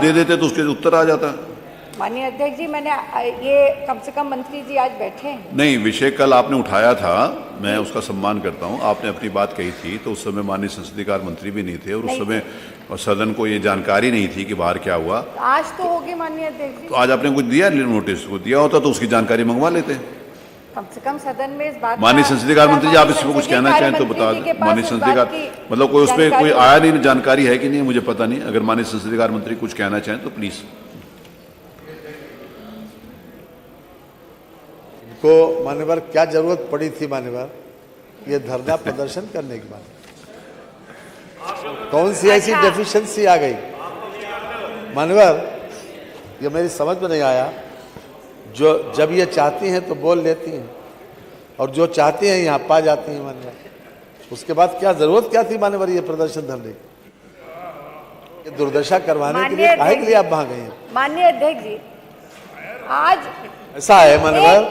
दे देते तो उसके उत्तर आ जाता। माननीय अध्यक्ष जी, मैंने ये कम से कम मंत्री जी आज बैठे हैं। नहीं, विषय कल आपने उठाया था, मैं उसका सम्मान करता हूं। आपने अपनी बात कही थी तो उस समय माननीय संसदीय कार्य मंत्री भी नहीं थे और उस समय सदन को ये जानकारी नहीं थी कि बाहर क्या हुआ। आज तो होगी माननीय अध्यक्ष जी। तो आज आपने कुछ दिया नोटिस? को दिया होता तो उसकी जानकारी मंगवा लेते। कम से कम सदन में इस बात माननीय संसदीय कार्य मंत्री जी, आप इसमें कुछ कहना चाहें तो बता दें। माननीय संसदीय कार्य मतलब कोई उसमें कोई आया नहीं, जानकारी है कि नहीं मुझे पता नहीं। अगर माननीय संसदीय कार्य मंत्री कुछ कहना चाहें तो प्लीज। को मान्यवर क्या जरूरत पड़ी थी मान्यवर ये धरना प्रदर्शन करने की? बात कौन सी ऐसी डेफिशिएंसी आ गई मान्यवर? ये मेरी समझ में नहीं आया। जो जब ये चाहती हैं तो बोल लेती हैं और जो चाहती हैं यहाँ पा जाती हैं मान्यवर। उसके बाद क्या जरूरत क्या थी मान्यवर ये प्रदर्शन धरने की? ये दुर्दशा करवाने के लिए काहे के लिए आप वहां गए हैं? माननीय अध्यक्ष जी, आज ऐसा है मान्यवर,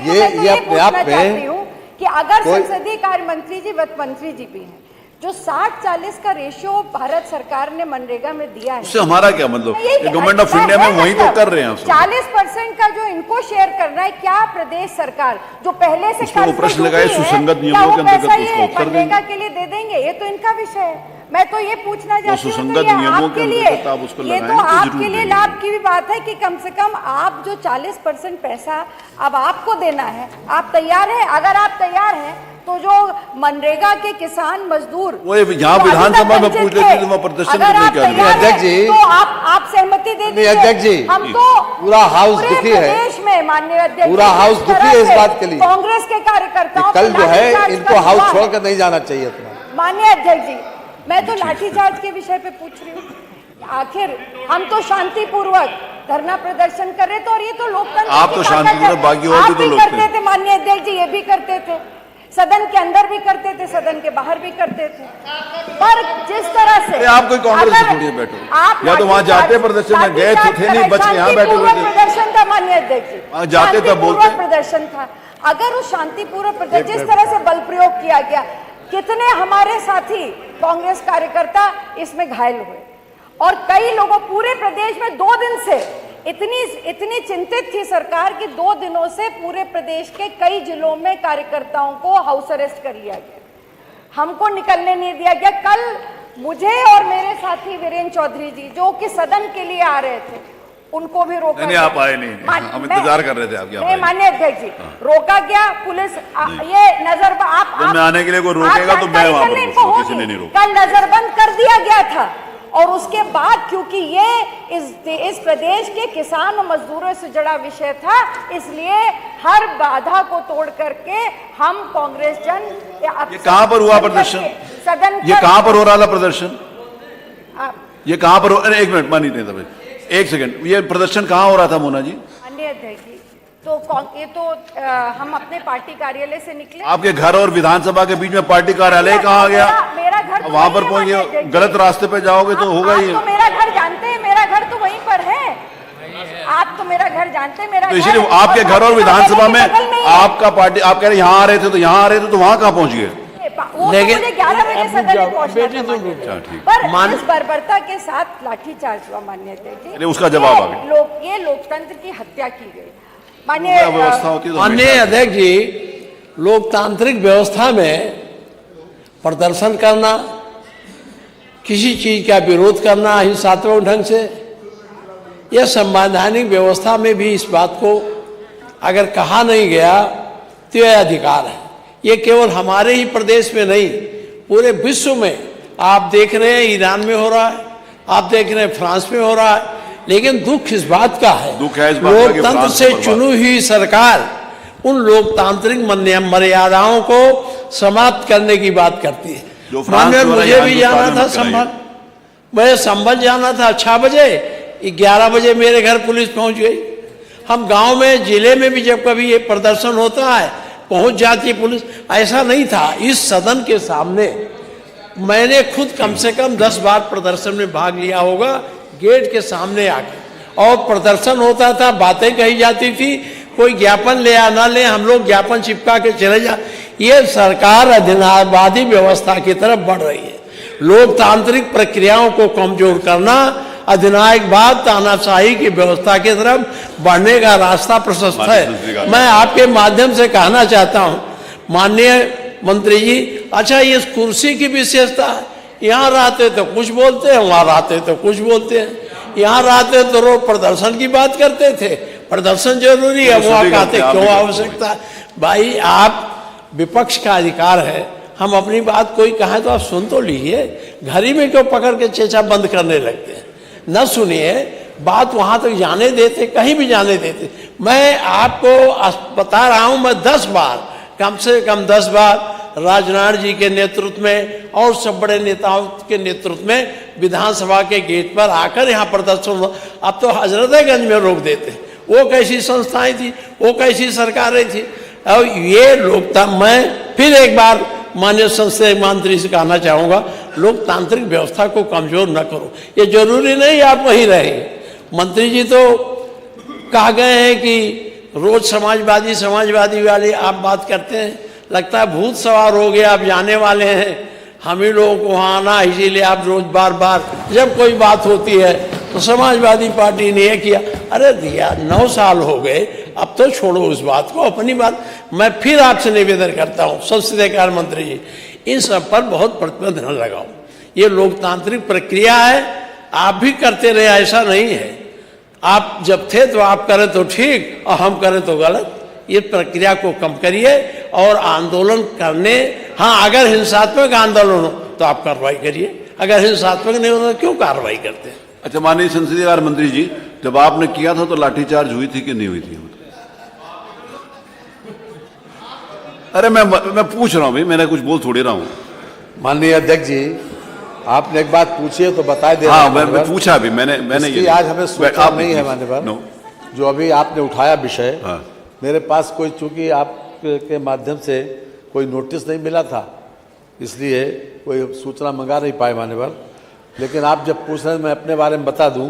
ये अपने आप में कि अगर संसदीय कार्य मंत्री जी वित्त मंत्री जी भी हैं, जो 60-40 का रेशियो भारत सरकार ने मनरेगा में दिया है, उससे हमारा क्या मतलब? गवर्नमेंट ऑफ इंडिया में वही तो कर रहे हैं। 40% का जो इनको शेयर करना है, क्या प्रदेश सरकार जो पहले से प्रश्न लगाए सुसंगत नियमों के अंतर्गत उसका उत्तर मनरेगा के लिए दे देंगे? ये तो इनका विषय है। मैं तो ये पूछना चाहती हूँ, सुसंगत नियमों के अंतर्गत आप उसको ये तो आपके लिए लाभ की भी बात है कि कम से कम आप जो 40% पैसा अब आपको देना है, आप तैयार हैं? अगर आप तैयार हैं तो जो मनरेगा के किसान मजदूर वो यहाँ विधानसभा में पूछ लेते थे, प्रदर्शन अध्यक्ष जी तो आप सहमति दे दीजिए। अध्यक्ष जी, हम तो पूरा हाउस दुखी है, देश में माननीय अध्यक्ष, पूरा हाउस दुखी है इस बात के लिए। कांग्रेस के कार्यकर्ताओं कल जो है इनको हाउस छोड़कर नहीं जाना चाहिए था। माननीय अध्यक्ष जी, मैं तो लाठीचार्ज के विषय पे पूछ रही हूँ। आखिर हम तो शांतिपूर्वक धरना प्रदर्शन कर रहे थे और ये तो लोकतंत्र। आप तो शांतिपूर्वक, बाकी और भी तो लोग करते थे माननीय अध्यक्ष जी, ये भी करते थे, सदन के अंदर भी करते थे, सदन के बाहर भी करते थे। पर जिस तरह से आप कोई कांग्रेस से थोड़ी बैठो, या तो वहां जाते प्रदर्शन में गए थे नहीं, बच के यहाँ बैठे हुए थे। प्रदर्शन था माननीय अध्यक्ष जी, जाते तब बोलते प्रदर्शन था। अगर उस शांतिपूर्वक प्रदर्शन जिस तरह से बल प्रयोग किया गया, कितने हमारे साथी कांग्रेस कार्यकर्ता इसमें घायल हुए और कई लोगों, पूरे प्रदेश में 2 दिन से इतनी चिंतित थी सरकार कि 2 दिनों से पूरे प्रदेश के कई जिलों में कार्यकर्ताओं को हाउस अरेस्ट कर लिया गया, हमको निकलने नहीं दिया गया। कल मुझे और मेरे साथी वीरेंद्र चौधरी जी जो कि सदन के लिए आ रहे थे, उनको भी रोका। नहीं, आप आए नहीं, हम इंतजार कर रहे थे आपके। नहीं माननीय अध्यक्ष जी, रोका गया पुलिस। ये नजर आप आने के लिए कोई रोकेगा तो मैं वहां पर, किसी ने नहीं रोका। कल नजरबंद कर दिया गया था और उसके बाद क्योंकि ये इस प्रदेश के किसान और मजदूरों से जुड़ा विषय था, इसलिए हर बाधा को तोड़ करके हम कांग्रेस जन। ये कहां पर हुआ प्रदर्शन? सदन ये कहां पर हो रहा था प्रदर्शन? ये कहां पर? एक मिनट मानी नहीं था, एक सेकंड। ये प्रदर्शन कहां हो रहा था मोना जी? माननीय अध्यक्ष जी, तो ये तो हम अपने पार्टी कार्यालय से निकले। आपके घर और विधानसभा के बीच में पार्टी कार्यालय कहाँ आ गया? मेरा घर वहां पर पहुंच गए, गलत रास्ते पे जाओगे तो होगा ही। तो मेरा घर जानते हैं, मेरा घर तो वहीं पर है। आप तो मेरा घर जानते हैं, मेरा तो इसलिए आपके घर और विधानसभा में आपका पार्टी, आप कह रहे यहाँ आ रहे थे तो यहाँ आ रहे थे, तो वहां कहाँ पहुंच गए? लेकिन 11 बजे सदन में पहुंचना था, पर इस बर्बरता के साथ लाठीचार्ज हुआ माननीय अध्यक्ष जी। उसका जवाब आ गया। ये लोकतंत्र की हत्या की गई। माननीय अध्यक्ष जी, लोकतांत्रिक व्यवस्था में प्रदर्शन करना, किसी चीज का विरोध करना हिंसात्मक ढंग से, यह संवैधानिक व्यवस्था में भी इस बात को अगर कहा नहीं गया तो यह अधिकार है। ये केवल हमारे ही प्रदेश में नहीं, पूरे विश्व में आप देख रहे हैं, ईरान में हो रहा है, आप देख रहे हैं फ्रांस में हो रहा है। लेकिन दुख इस बात का है, लोकतंत्र से चुनी हुई सरकार उन लोकतांत्रिक मर्यादाओं को समाप्त करने की बात करती है। माननीय, मुझे भी जाना था संभल, मुझे संभल जाना था 6 बजे, 11 बजे मेरे घर पुलिस पहुंच गई। हम गांव में, जिले में भी जब कभी ये प्रदर्शन होता है पहुंच जाती है पुलिस। ऐसा नहीं था। इस सदन के सामने मैंने खुद कम से कम 10 बार प्रदर्शन में भाग लिया होगा, गेट के सामने आके, और प्रदर्शन होता था, बातें कही जाती थी, कोई ज्ञापन ले या ना ले, हम लोग ज्ञापन चिपका के चले जा। ये सरकार अधिनारवादी व्यवस्था की तरफ बढ़ रही है। लोकतांत्रिक प्रक्रियाओं को कमजोर करना अधिनायकवाद, तानाशाही की व्यवस्था की तरफ बढ़ने का रास्ता प्रशस्त है। मैं आपके माध्यम से कहना चाहता हूं, माननीय मंत्री जी, अच्छा ये इस कुर्सी की विशेषता है, यहाँ रहते तो कुछ बोलते हैं, वहाँ रहते तो कुछ बोलते हैं। यहाँ रहते तो रोज प्रदर्शन की बात करते थे, प्रदर्शन जरूरी है, वहाँ कहते क्यों आवश्यकता है। भाई आप विपक्ष का अधिकार है, हम अपनी बात कोई कहे तो आप सुन तो लीजिए, घर ही में क्यों पकड़ के चेचा बंद करने लगते हैं। न सुनिए, बात वहां तक जाने देते, कहीं भी जाने देते। मैं आपको बता रहा हूं, मैं 10 बार, कम से कम 10 बार राजनाथ जी के नेतृत्व में और सब बड़े नेताओं के नेतृत्व में विधानसभा के गेट पर आकर यहाँ प्रदर्शन, अब तो हजरतगंज में रोक देते। वो कैसी संस्थाएं थी, वो कैसी सरकारें थी। और ये लोकतंत्र, मैं फिर एक बार माननीय संसदीय मंत्री से कहना चाहूँगा, लोकतांत्रिक व्यवस्था को कमजोर न करो। ये जरूरी नहीं आप वहीं रहेंगे। मंत्री जी तो कह गए हैं कि रोज समाजवादी वाली आप बात करते हैं, लगता है भूत सवार हो गए, आप जाने वाले हैं, हम ही लोगों को वहाँ आना, इसीलिए आप रोज बार बार जब कोई बात होती है तो समाजवादी पार्टी ने ये किया। अरे दिया 9 साल हो गए, अब तो छोड़ो उस बात को, अपनी बात। मैं फिर आपसे निवेदन करता हूँ संसदीय कार्य मंत्री जी, इन सब पर बहुत प्रतिबंध न लगाओ। ये लोकतांत्रिक प्रक्रिया है, आप भी करते रहे, ऐसा नहीं है। आप जब थे तो आप करें तो ठीक और हम करें तो गलत। ये प्रक्रिया को कम करिए और आंदोलन करने, हाँ अगर हिंसात्मक आंदोलन हो तो आप कार्रवाई करिए, अगर हिंसात्मक नहीं हो तो क्यों कार्रवाई करते हैं। अच्छा, माननीय संसदीय कार्य मंत्री जी, जब आपने किया था तो लाठीचार्ज हुई थी कि नहीं हुई थी? अरे मैं पूछ रहा हूं भाई, मैंने कुछ बोल थोड़ी रहा हूं। माननीय अध्यक्ष जी, आपने एक बात पूछी है तो बता दे। हाँ, मैं पूछा भी, मैंने ये आज हमें सोचा नहीं है मान्यवर, जो अभी आपने उठाया विषय। हाँ। मेरे पास कोई, चूंकि आपके माध्यम से कोई नोटिस नहीं मिला था, इसलिए कोई सूचना मंगा नहीं पाए मान्यवर। लेकिन आप जब पूछ रहे हैं, मैं अपने बारे में बता दूं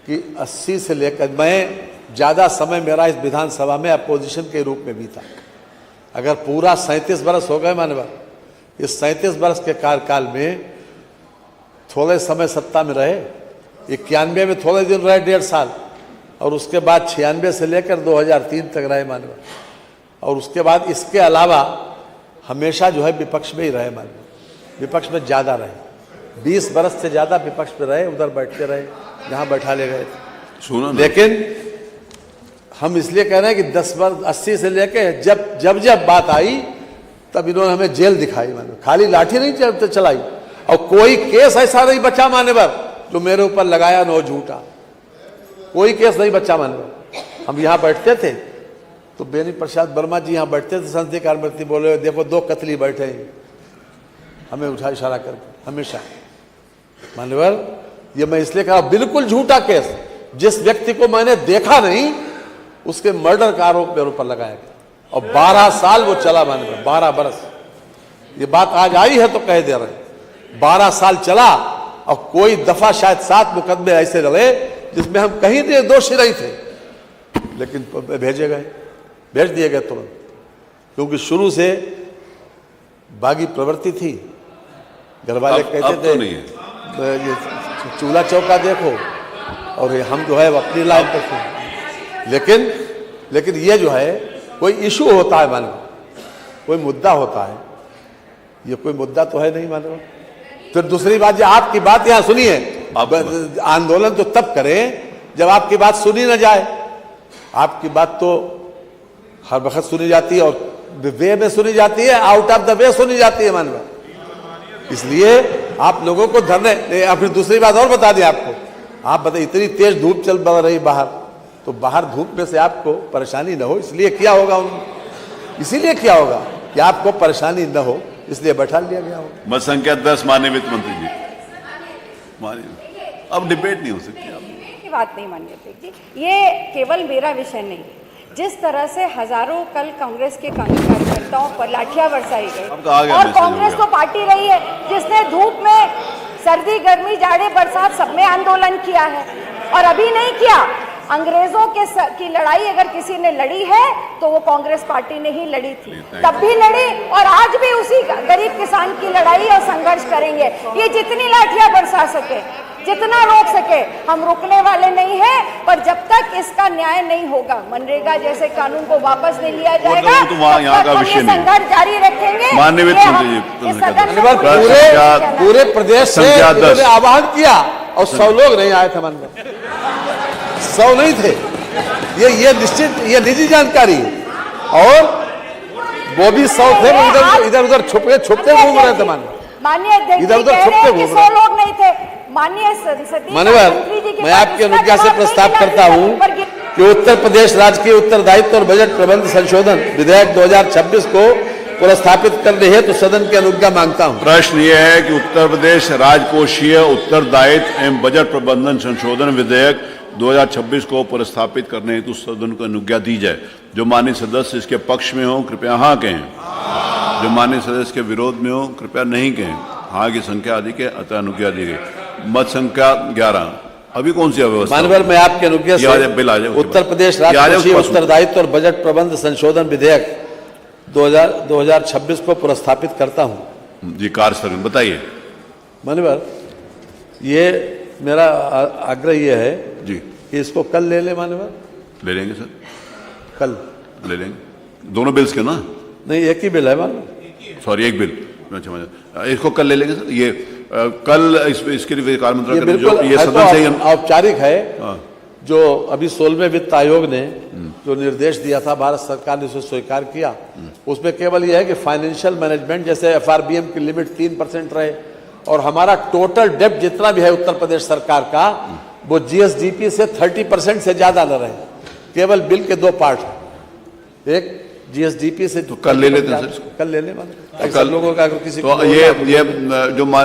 कि 80 से लेकर, मैं ज़्यादा समय मेरा इस विधानसभा में अपोजिशन के रूप में बीता। अगर पूरा 37 बरस हो गए मान्यवर, इस 37 बरस के कार्यकाल में थोड़े समय सत्ता में रहे, 91 में थोड़े दिन रहे, 1.5 साल, और उसके बाद 96 से लेकर 2003 तक रहे मान्यवर। और उसके बाद इसके अलावा हमेशा जो है विपक्ष में ही रहे मान्यवर, विपक्ष में ज़्यादा रहे, 20 बरस से ज़्यादा विपक्ष में रहे, उधर बैठते रहे जहाँ बैठा ले गए थे। लेकिन हम इसलिए कह रहे हैं कि 10 वर्ष 80 से लेके जब बात आई तब इन्होंने हमें जेल दिखाई माने, खाली लाठी नहीं चलाई। और कोई केस ऐसा नहीं बचा मान्यवर जो मेरे ऊपर लगाया न हो झूठा, कोई केस नहीं बचा मान्यवर। हम यहाँ बैठते थे तो बेनी प्रसाद वर्मा जी यहाँ बैठते थे, संसदीय कार्य मंत्री बोले देखो 2 कतली बैठे हैं, हमें उठा इशारा करके हमेशा मान्यवर। ये मैं इसलिए कहा, बिल्कुल झूठा केस, जिस व्यक्ति को मैंने देखा नहीं उसके मर्डर का आरोप मेरे ऊपर लगाया गया और 12 साल वो चला मान्यवर, 12 बरस। ये बात आज आई है तो कह दे रहे हैं, 12 साल चला और कोई दफा शायद 7 मुकदमे ऐसे लड़े जिसमें हम कहीं दोषी नहीं थे, लेकिन भेज दिए गए तुरंत, क्योंकि शुरू से बागी प्रवृत्ति थी। घर वाले कहते थे ये चूल्हा चौका देखो, और हम जो है अपनी लाइन पर थे। लेकिन ये जो है कोई इशू होता है मानो, कोई मुद्दा होता है, ये कोई मुद्दा तो है नहीं मानो। फिर दूसरी बात, जो आपकी बात यहाँ सुनिए, आंदोलन तो तब करें जब आपकी बात सुनी ना जाए। आपकी बात तो हर वक्त सुनी जाती है और वे में सुनी जाती है, आउट ऑफ द वे सुनी जाती है मानवा। इसलिए आप लोगों को धरने, फिर दूसरी बात और बता दें आपको, आप बताइए इतनी तेज धूप चल पड़ रही बाहर, तो बाहर धूप में से आपको परेशानी न हो इसलिए क्या होगा उन्होंने, इसीलिए क्या होगा कि आपको परेशानी न हो इसलिए बैठा लिया गया होगा। मत संख्या 10 माननीय वित्त मंत्री जी, अब डिबेट नहीं हो सकती। की बात नहीं मानिए जी, ये केवल मेरा विषय नहीं है। जिस तरह से हजारों कल कांग्रेस के कार्यकर्ताओं पर लाठियां बरसाई गई, और कांग्रेस तो पार्टी रही है जिसने धूप में, सर्दी गर्मी जाड़े बरसात सब में आंदोलन किया है, और अभी नहीं किया, अंग्रेजों की लड़ाई अगर किसी ने लड़ी है तो वो कांग्रेस पार्टी ने ही लड़ी थी, तब भी लड़ी और आज भी उसी गरीब किसान की लड़ाई और संघर्ष करेंगे। ये जितनी लाठियां बरसा सके, जितना रोक सके, हम रुकने वाले नहीं हैं। पर जब तक इसका न्याय नहीं होगा, मनरेगा जैसे कानून को वापस नहीं लिया जाएगा, तो वहाँ यहाँ का विषय नहीं। संघर्ष जारी रखेंगे। माननीय पूरे प्रदेश से इन्होंने आह्वान किया और 100 लोग नहीं आए थे। मन में 100 नहीं थे। ये निश्चित, ये निजी जानकारी है। और वो भी 100 थे, इधर उधर छुपते घूम रहे थे। माननीय अध्यक्ष इधर उधर छुपते घूम 100 लोग नहीं थे। माननीय संसदीय मानवर, मैं आपकी अनुज्ञा से प्रस्ताव करता हूं कि उत्तर प्रदेश राजकीय उत्तरदायित्व और बजट प्रबंध संशोधन विधेयक 2026 को पुनर्स्थापित करने हेतु सदन की अनुज्ञा मांगता हूं। प्रश्न ये है कि उत्तर प्रदेश राजकोषीय उत्तरदायित्व एवं बजट प्रबंधन संशोधन विधेयक 2026 को पुनर्स्थापित करने हेतु सदन को अनुज्ञा दी जाए। जो माननीय सदस्य इसके पक्ष में हो कृपया हाँ कहें, जो माननीय सदस्य के विरोध में हो कृपया नहीं कहें। हाँ की संख्या अधिक है, अतः अनुज्ञा दी गई। मत संख्या 11। अभी कौन सी अव्यवस्था? मानवर, मैं आपकी अनुज्ञा से बिल आ जाए। उत्तर प्रदेश राजकोषीय उत्तरदायित्व और बजट प्रबंध संशोधन विधेयक 2026 को पुनर्स्थापित करता हूं। जी, कार्यस्थगन बताइए। मानवर, ये मेरा आग्रह ये है जी कि इसको कल ले ले। मानवर, ले लेंगे सर, कल ले लेंगे। दोनों बिल्स के ना? नहीं, एक ही बिल है। मानवर, सॉरी, एक बिल। अच्छा, इसको कल ले लेंगे सर। ये कल इसके लिए कार्य मंत्रालय ये सदन से औपचारिक है। जो अभी 16वें वित्त आयोग ने जो निर्देश दिया था, भारत सरकार ने उसे स्वीकार किया। उसमें केवल यह है कि फाइनेंशियल मैनेजमेंट, जैसे FRBM की लिमिट 3% रहे और हमारा टोटल डेब्ट जितना भी है उत्तर प्रदेश सरकार का, वो GSDP से 30% से ज्यादा न रहे। केवल बिल के 2 पार्ट, एक GSDP से। तो कल ले लेते हैं सर, कल ले ले। कल लोगों का किसी तो ये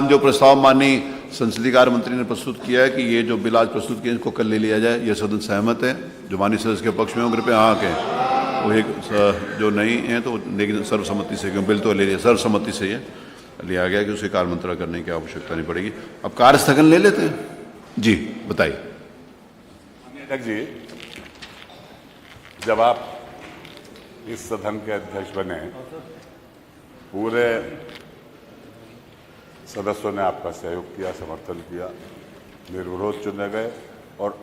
जो प्रस्ताव माननीय संसदीय कार्य मंत्री ने प्रस्तुत किया है कि ये जो बिल आज प्रस्तुत किया इसको कल ले लिया जाए, ये सदन सहमत है। जो माननीय सदस्य के पक्ष में हो कृपया हाँ कहें, वो एक जो नहीं है तो लेकिन सर्वसम्मति से, क्यों बिल तो ले लिया, सर्वसम्मति से ये लिया गया कि उसे कार्य मंत्रणा करने की आवश्यकता नहीं पड़ेगी। अब कार्यस्थगन ले लेते हैं। जी बताइए। अध्यक्ष जी, जब आप इस सदन के अध्यक्ष बने, पूरे सदस्यों ने आपका सहयोग किया, समर्थन किया, निर्विरोध चुने गए और